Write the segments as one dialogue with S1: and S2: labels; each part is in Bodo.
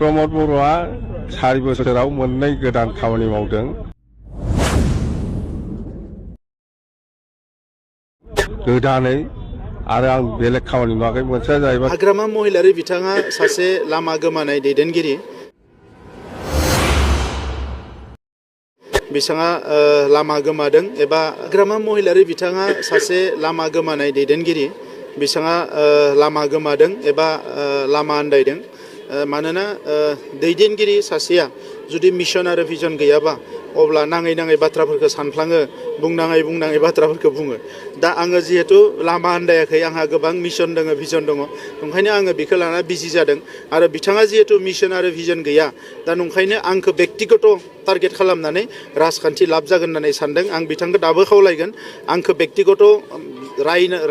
S1: प्रमद बर'आ 4 बोसोराव मोननै गोदान खामानि मावदों। गोदानै आरो आं बेलेग खामानि नुवाखै। मोनसेया जाहैबाय
S2: हाग्रामा महिलारि बिथाङा सासे लामा गोमानाय दैदेनगिरि। बिथाङा लामा गोमादों एबा हाग्रामा महिलारि बिथाङा सासे लामा गोमानाय दैदेनगिरि। बिथाङा लामा गोमादों एबा लामा आन्दायदों। मानोना दैदेनगिरि सासेया जुदि मिशन आरो भिजन गैयाबा अब्ला नाङै नाङै बाथ्राफोरखौ सानफ्लाङो, बुंनाङै बाथ्राफोरखौ बुङो। दा आङो जिहेतु लामा आन्दायाखै, आंहा गोबां मिशन दङ, भिजन दङ, ओंखायनो आङो बेखौ लाना बिजि जादों। आरो बिथाङा जिहेतु मिशन आरो भिजन गैया, दा नंखायनो आंखौ बेक्तिगत टारगेट खालामनानै राजखान्थि लाब जागोन होननानै सानदों। आं बिथांखौ दाबो खावलायगोन, आंखौ बेक्तिगत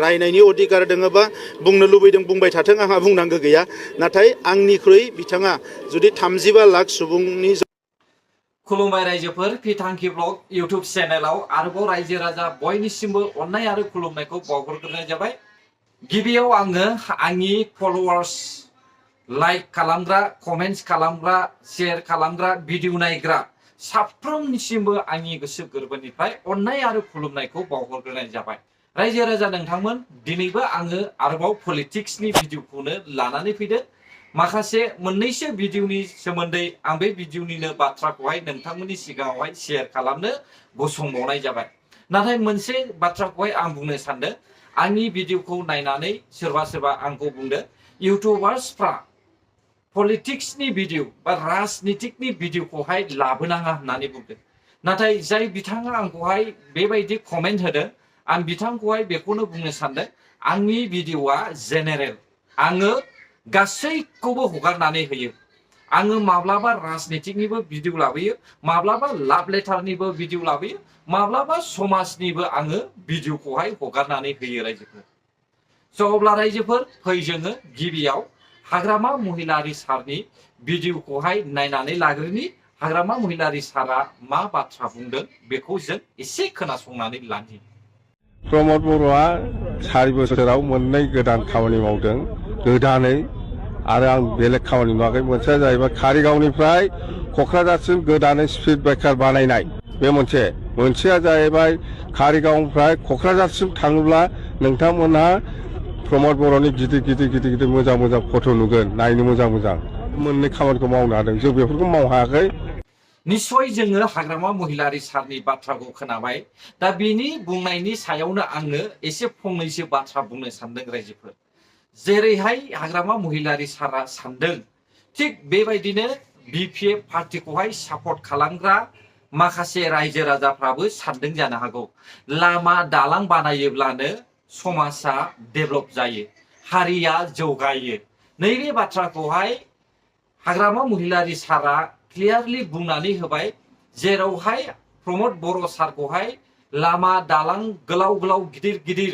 S2: रायनायनि अधिकार दङबा बुंनो लुबैदों बुंबाय थाथों, आंहा बुंनांगौ गैया। नाथाय आंनिख्रुइ बिथाङा जुदि 35 लाख सुबुंनि
S3: खुलुमबाय रायजोफोर, फिथांखि ब्लग इउट्युब चेनेलाव आरोबाव रायजो राजा बयनिसिमबो अननाय आरो खुलुमनायखौ बावहरग्रोनाय जाबाय। गिबियाव आङो आंनि फलोवार्स, लाइक खालामग्रा, कमेन्ट्स खालामग्रा, शेयार खालामग्रा, भिडिअ नायग्रा साफ्रोमनिसिमबो आंनि गोसो गोरबोनिफ्राय अननाय आरो खुलुमनायखौ बावहरग्रोनाय जाबाय। रायजो राजा नोंथांमोन, दिनैबो आङो आरोबाव पलिटिक्सनि भिडिअखौनो लानानै फैदों। माखासे मोननैसो भिडिअनि सोमोन्दै आं बे भिडिअनिनो बाथ्राखौहाय नोंथांमोननि सिगाङावहाय शेयार खालामनो गसंबावनाय जाबाय। नाथाय मोनसे बाथ्राखौहाय आं बुंनो सानदों। आंनि भिडिअखौ नायनानै सोरबा आंखौ बुंदों इउटुबार्सफ्रा पलिटिक्सनि भिडिअ बा राजनितिकनि भिडिअखौहाय लाबोनाङा होननानै बुंदों। नाथाय जाय बिथाङा आंखौहाय बेबायदि कमेन्ट होदों, आं बिथांखौहाय बेखौनो बुंनो सानदों, आंनि भिडिअआ जेनेरेल। आङो गासैखौबो हगारनानै होयो। आङो माब्लाबा राजनितिकनिबो भिडिअ लाबोयो, माब्लाबा लाभ लेटारनिबो भिडिअ लाबोयो, माब्लाबा समाजनिबो आङो भिडिअखौहाय हगारनानै होयो रायजोफोर। अब्ला रायजोफोर फै जोङो गिबियाव हाग्रामा महिलारि सारनि भिडिअखौहाय नायनानै लाग्रोनि। हाग्रामा महिलारि सारा मा बाथ्रा बुंदों बेखौ जों एसे खोनासंनानै लानि।
S1: प्रमद बर'आ 4 बोसोराव मोननै गोदान खामानि मावदों। गोदानै आरो आं बेलेग खामानि नुवाखै। मोनसेया जाहैबाय कारिगावनिफ्राय क'क्राझारसिम गोदानै स्पिड ब्रेकार बानायनाय, बे मोनसेया जाहैबाय कारिगावनिफ्राय क'क्राझारसिम थाङोब्ला नोंथांमोनहा प्रमद बर'नि गिदिर मोजां फट' नुगोन, नायनो मोजां। मोननै खामानिखौ मावनो हादों, जों बेफोरखौ मावनो हायाखै।
S3: निश्चय जोङो हाग्रामा महिलारि सारनि बाथ्राखौ खोनाबाय। दा बिनि बुंनायनि सायावनो आङो एसे फंनैसो बाथ्रा बुंनो सानदों रायजोफोर। जेरैहाय हाग्रामा महिलारि सारा सानदों, थिग बेबायदिनो BPF पार्टिखौहाय सापर्ट खालामग्रा माखासे रायजो राजाफ्राबो सानदों जानो हागौ। लामा दालां बानायोब्लानो समाजा डेभेलप जायो, हारिया जौगायो। नैबे बाथ्राखौहाय हाग्रामा महिलारि सारा क्लियारलि बुंनानै होबाय। जेरावहाय प्रमद बर' सारखौहाय लामा दालां गोलाव गिदिर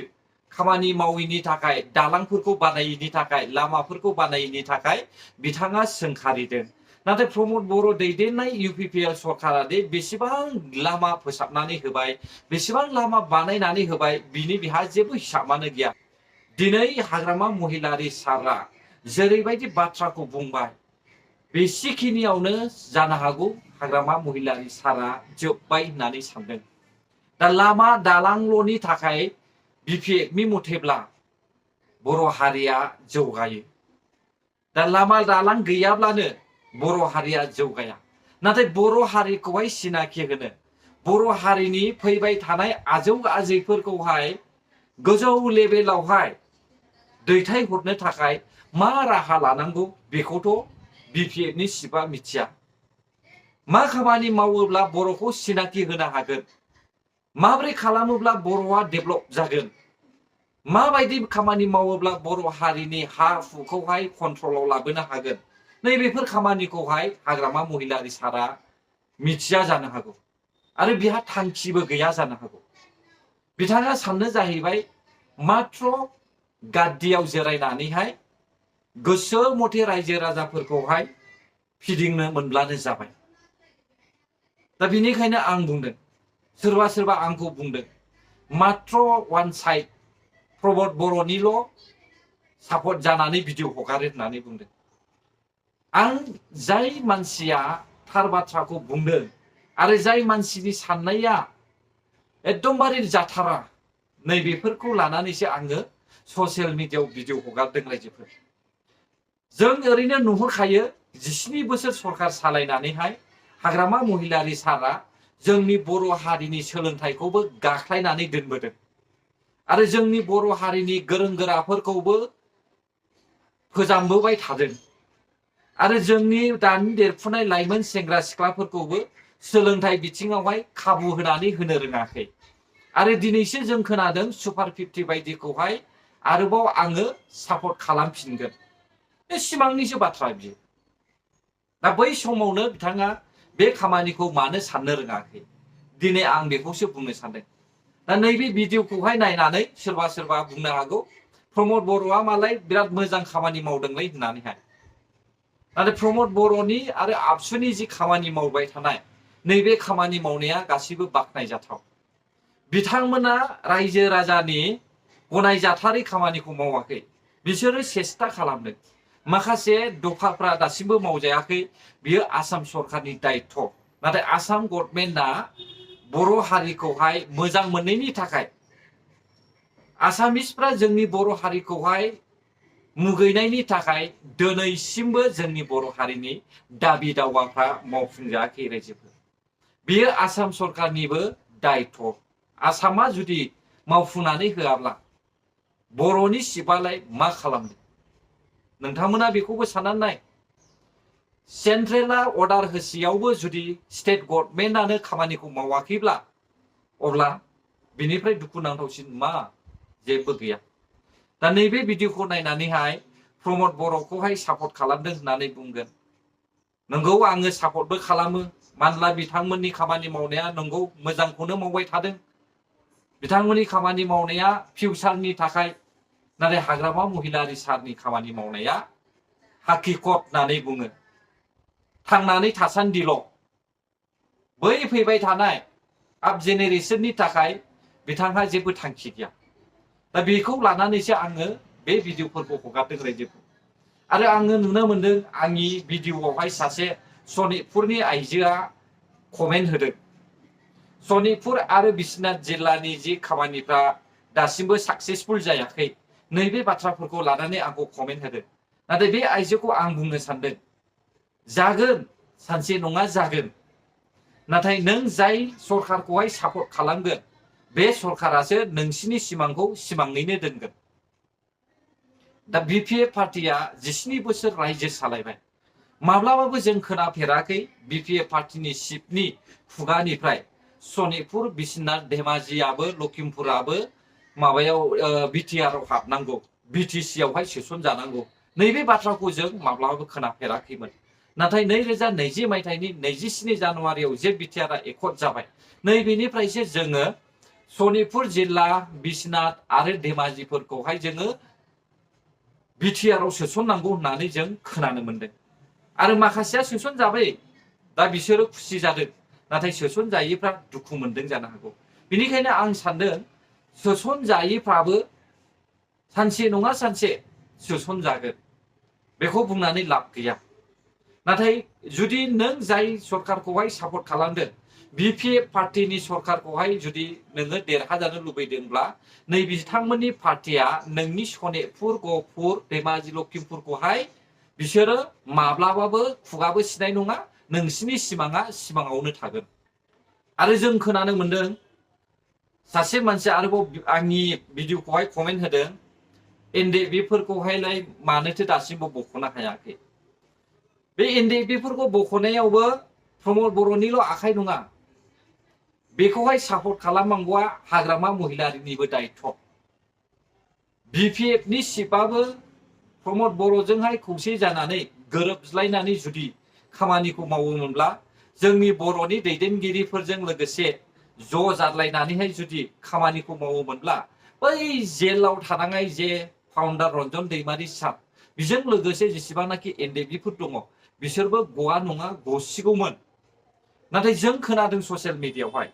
S3: खामानि मावैनि थाखाय, दालांफोरखौ बानायैनि थाखाय, लामाफोरखौ बानायैनि थाखाय बिथाङा सोंखारिदों। नाथाय प्रमद बर' दैदेननाय UPPL सरकारा दे बेसेबां लामा फोसाबनानै होबाय, बेसेबां लामा बानायनानै होबाय, बिहा जेबो हिसाबानो गैया। दिनै हाग्रामा महिलारि सारा जेरैबायदि बाथ्राखौ बुंबाय, बेसेखिनियावनो जानो हागौ हाग्रामा महिलारि सारा जोब्बाय होननानै सानदों। दा लामा दालांल'नि थाखाय BPFनि मथेब्ला बर' हारिया जौगायो। दा लामा दालां गैयाब्लानो बर' हारिया जौगाया। नाथाय बर' हारिखौहाय सिनाखि होनो, बर' हारिनि फैबाय थानाय आजौ आजैफोरखौहाय गोजौ लेभेलावहाय दैथायहरनो थाखाय मा राहा लानांगौ बेखौथ' BPFनि सिफा मिथिया। मा खामानि मावोब्ला बर'खौ सिनाखि होनो हागोन, माबोरै खालामोब्ला बर'आ डेभेलप जागोन, माबायदि खामानि मावोब्ला बर' हारिनि हा हुखौहाय कन्ट्रलाव लाबोनो हागोन, नैबेफोर खामानिखौहाय हाग्रामा महिलारि सारा मिथिया जानो हागौ। आरो बिहा थांखिबो गैया जानो हागौ। बिथाङा साननो जाहैबाय माथ्र गाद्दियाव जिरायनानैहाय गोसो मथे रायजो राजाफोरखौहाय फिदिंनो मोनब्लानो जाबाय। दा बिनिखायनो आं बुंदों, सोरबा आंखौ बुंदों माथ्र वान साइड प्रमद बर'निल' सापर्ट जानानै भिडिअ हगारो होननानै बुंदों। आं जाय मानसिया थार बाथ्राखौ बुंदों आरो जाय मानसिनि साननाया एकदमबारे जाथारा नैबेफोरखौ लानानैसो आङो ससियेल मिडियायाव भिडिअ हगारदों रायजोफोर। जों ओरैनो नुहुरखायो 17 बोसोर सरखार सालायनानैहाय हाग्रामा महिलारि सारा जोंनि बर' हारिनि सोलोंथाइखौबो गाख्लायनानै दोनबोदों आरो जोंनि बर' हारिनि गोरों गोराफोरखौबो फोजामबोबाय थादों आरो जोंनि दानि देरफुनाय लाइमोन सेंग्रा सिख्लाफोरखौबो सोलोंथाइ बिथिङावहाय खाबु होनानै होनो रोङाखै आरो दिनैसो जों खोनादों सुपार 50 बायदिखौहाय आरोबाव आङो सापर्ट खालामफिनगोन। बे सिमांनिसो बाथ्रा बियो। दा बै समावनो बिथाङा बे खामानिखौ मानो साननो रोङाखै दिनै आं बेखौसो बुंनो सानदों। दा नैबे भिडिअखौहाय नायनानै सोरबा सोरबा बुंनो हागौ प्रमद बर'आ मालाय बिराद मोजां खामानि मावदोंलै होननानैहाय। नाथाय प्रमद बर'नि आरो आबसुनि जि खामानि मावबाय थानाय नैबे खामानि मावनाया गासिबो बाख्नायजाथाव। बिथांमोना रायजो राजानि गनायजाथारै खामानिखौ मावाखै, बिसोरो सेस्था खालामदों। माखासे दफाफ्रा दासिमबो मावजायाखै, बियो आसाम सरकारनि दायित्व। नाथाय आसाम गभर्नमेन्टआ बर' हारिखौहाय मोजां मोनैनि थाखाय आसामिसफ्रा जोंनि बर' हारिखौहाय मुगैनायनि थाखाय दिनैसिमबो जोंनि बर' हारिनि दाबि दावाफ्रा मावफुंजायाखै रायजोफोर। बेयो आसाम सरकारनिबो दायित्व। आसामा जुदि मावफुंनानै होआब्ला बर'नि सिबालाय मा खालामदों नोंथांमोना बेखौबो साननानै नाय। सेन्ट्रेला अर्डार होसेयावबो जुदि स्टेट गभर्नमेन्टआनो खामानिखौ मावाखैब्ला अब्ला बिनिफ्राय दुखुनांथावसिन मा जेबो गैया। दा नैबे भिडिअखौ नायनानैहाय प्रमद बर'खौहाय सापर्ट खालामदों होननानै बुंगोन। नंगौ आङो सापर्टबो खालामो, मानोना बिथांमोननि खामानि मावनाया नंगौ मोजांखौनो मावबाय थादों। बिथांमोननि खामानि मावनाया फिउचारनि थाखाय। नाथाय हाग्रामा महिलारि सारनि खामानि मावनाया हाकिकत होननानै बुङो थांनानै थासान्दिल'। बै फैबाय थानाय आप जेनेरेसननि थाखाय बिथांहा जेबो थांखि गैया। दा बेखौ लानानैसो आङो बे भिडिअफोरखौ हगारदों रायजोफोर। आरो आङो नुनो मोनदों आंनि भिडिअआवहाय सासे सनितपुरनि आइजोआ कमेन्ट होदों। सनितपुर आरो बिश्वनाथ जिल्लानि जि खामानिफ्रा दासिमबो साक्सेसफुल जायाखै नैबे बाथ्राफोरखौ लानानै आंखौ कमेन्ट होदों। नाथाय बे आइजोखौ आं बुंनो सानदों, जागोन सानसे नङा जागोन। नाथाय नों जाय सरकारखौहाय सापर्ट खालामगोन बे सरकारासो नोंसिनि सिमांखौ सिमाङैनो दोनगोन। दा BPF पार्टिया 17 बोसोर रायजो सालायबाय। माब्लाबाबो जों खोनाफेराखै BPF पार्टिनि चिफनि खुगानिफ्राय सनितपुर, बिश्वनाथ, धेमाजियाबो लखिमपुराबो माबायाव बिटिआरआव हाबनांगौ, BTCआवहाय सोसनजानांगौ नैबे बाथ्राखौ जों माब्लाबाबो खोनाफेराखैमोन। नाथाय 2020 मायथाइनि 27 जानुवारियाव जे बिटिआरआ एकर्ड जाबाय नैबेनिफ्रायसो जोङो सनितपुर जिल्ला, बिश्वनाथ आरो धेमाजिफोरखौहाय जोङो बिटिआरआव सोसननांगौ होननानै जों खोनानो मोनदों। आरो माखासेया सोसनजाबाय, दा बिसोरो खुसि जादों। नाथाय सोसनजायैफ्रा दुखु मोनदों जानो हागौ। बेनिखायनो आं सानदों सोसनजायैफ्राबो सानसे नङा सानसे सोसनजागोन, बेखौ बुंनानै लाब गैया। नाथाय जुदि नों जाय सरकारखौहाय सापर्ट खालामदों BPF पार्टिनि सरकारखौहाय जुदि नोङो देरहाजानो लुबैदोंब्ला नै बिथांमोननि पार्टिया नोंनि सनितपुर, गहपुर, धेमाजि, लखिमपुरखौहाय बिसोरो माब्लाबाबो खुगाबो सिनाय नङा। नोंसिनि सिमाङा सिमाङावनो थागोन। आरो जों खोनानो मोनदों सासे मानसिया आरोबाव आंनि भिडिअखौहाय कमेन्ट होदों, NDFBफोरखौहायलाय मानोथो दासिमबो बख'नो हायाखै। बे NDFBफोरखौ बख'नायावबो प्रमद बर'निल' आखाइ नङा, बेखौहाय सापर्ट खालामनांगौआ हाग्रामा महिलारिनिबो दायित्व। BPFनि चिफआबो प्रमद बर'जोंहाय खौसे जानानै गोरोबज्लायनानै जुदि खामानिखौ मावोमोनब्ला जोंनि बर'नि दैदेनगिरिफोरजों लोगोसे ज' जालायनानैहाय जुदि खामानिखौ मावोमोनब्ला बै जेलाव थानांनाय जे फाउन्डार रन्जन दैमारि सार बिजों लोगोसे जेसेबांनाखि NDFBफोर दङ बिसोरबो गवा नङा गसिगौमोन। नाथाय जों खोनादों ससियेल मिडियायावहाय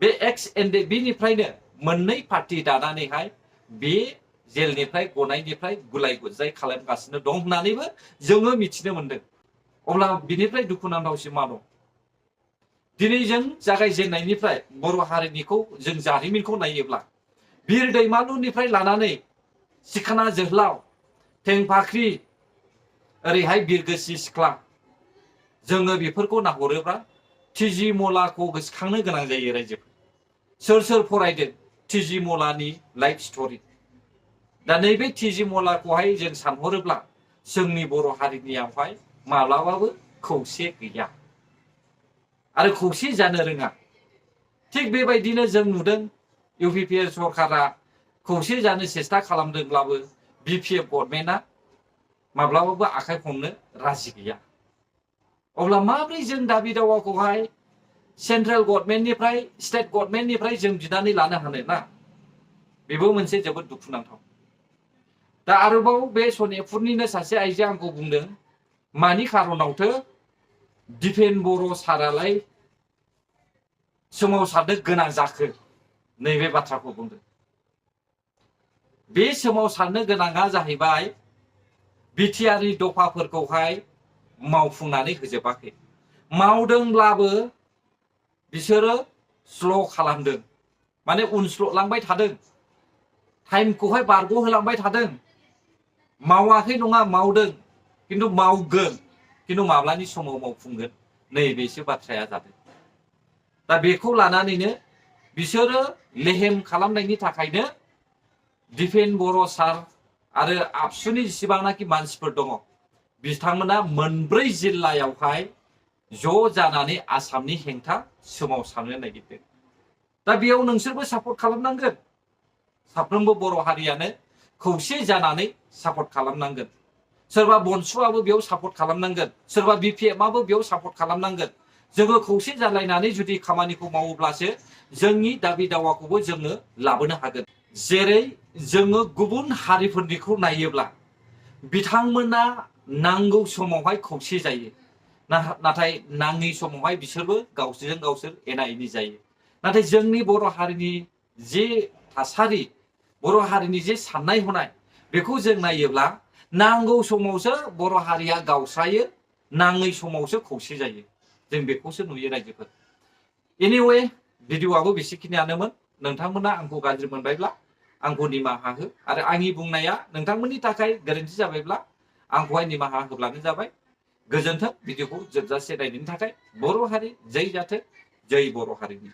S3: बे एक्स NDFBनिफ्रायनो मोननै पार्टि दानानैहाय बे जेलनिफ्राय गनायनिफ्राय गुलाय गुजाय खालामगासिनो दं होननानैबो जोङो मिथिनो मोनदों। अब्ला बिनिफ्राय दुखुनांथावसिन मा दं? दिनै जों जागायजेननायनिफ्राय बर' हारिनिखौ जों जारिमिनखौ नायोब्ला बिर दैमालुनिफ्राय लानानै सिखोना जोहोलाव, थेंफाख्रि, ओरैहाय बिरगोस्रि सिख्ला, जोङो बेफोरखौ नाहरोब्ला टिजि मलाखौ गोसोखांनो गोनां जायो रायजोफोर। सोर सोर फरायदों टिजि मलानि लाइफ स्ट'रि? दा नैबे टिजि मलाखौहाय जों सानहरोब्ला जोंनि बर' हारिनियावहाय माब्लाबाबो खौसे गैया आरो खौसे जानो रोङा। थिग बेबायदिनो जों नुदों इउपिपिएल सरकारा खौसे जानो सेस्था खालामदोंब्लाबो बिपिएफ गभर्नमेन्टआ माब्लाबाबो आखाइ हमनो राजि गैया। अब्ला माब्रै जों दाबि दावाखौहाय सेन्ट्रेल गभर्नमेन्टनिफ्राय स्टेट गभर्नमेन्टनिफ्राय जों बिनानै लानो हानो ना? बेबो मोनसे जोबोद दुखुनांथाव। दा आरोबाव बे सनितपुरनिनो सासे आइजो आंखौ बुंदों, मानि खारनावथो दिपेन बर' सारालाय सोमावसारनो गोनां जाखो, नैबे बाथ्राखौ बुंदों। बे सोमावसारनो गोनाङा जाहैबाय बिटिआरनि दफाफोरखौहाय मावफुंनानै होजोबाखै। मावदोंब्लाबो बिसोरो स्ल' खालामदों, माने उनस्ल'लांबाय थादों, टाइमखौहाय बारग'होलांबाय थादों। मावाखै नङा, मावदों, किन्तु मावगोन, किन्तु माब्लानि समाव मावफुंगोन, नैबेसो बाथ्राया जादों। दा बेखौ लानानैनो बिसोरो लेहेम खालामनायनि थाखायनो दिपेन बर' सार आरो आबसुनि जेसेबांनाखि मानसिफोर दङ बिथांमोना मोनब्रै जिल्लायावहाय ज' जानानै आसामनि हेंथा सोमावसारनो नागिरदों। दा बेयाव नोंसोरबो सापर्ट खालामनांगोन। साफ्रोमबो बर' हारियानो खौसे जानानै सापर्ट खालामनांगोन। सोरबा बनसुआबो बेयाव सापर्ट खालामनांगोन, सोरबा बिपिएफआबो बेयाव सापर्ट खालामनांगोन। जोङो खौसे जालायनानै जुदि खामानिखौ मावोब्लासो जोंनि दाबि दावाखौबो जोङो लाबोनो हागोन। जेरै जोङो गुबुन हारिफोरनिखौ नायोब्ला बिथांमोना नांगौ समावहाय खौसे जायो, नाथाय नाङै समावहाय बिसोरबो गावसोरजों गावसोर एना एनि जायो। नाथाय जोंनि बर' हारिनि जे थासारि, बर' हारिनि जे साननाय हनाय, बेखौ जों नायोब्ला नांगौ समावसो बर' हारिया गावस्रायो, नाङै समावसो खौसे जायो। जों बेखौसो नुयो रायजोफोर। एनिवे भिडिअ'आबो बेसेखिनियानोमोन। नोंथांमोना आंखौ गाज्रि मोनबायब्ला आंखौ निमाहा हो, आरो आंनि बुंनाया नोंथांमोननि थाखाय गोरोन्थि जाबायब्ला आंखौहाय निमाहा होब्लानो जाबाय। गोजोन्थों। भिडिअ'खौ जोबजासे नायनायनि थाखाय। बर' हारि जै जाथों, जै बर' हारिनि।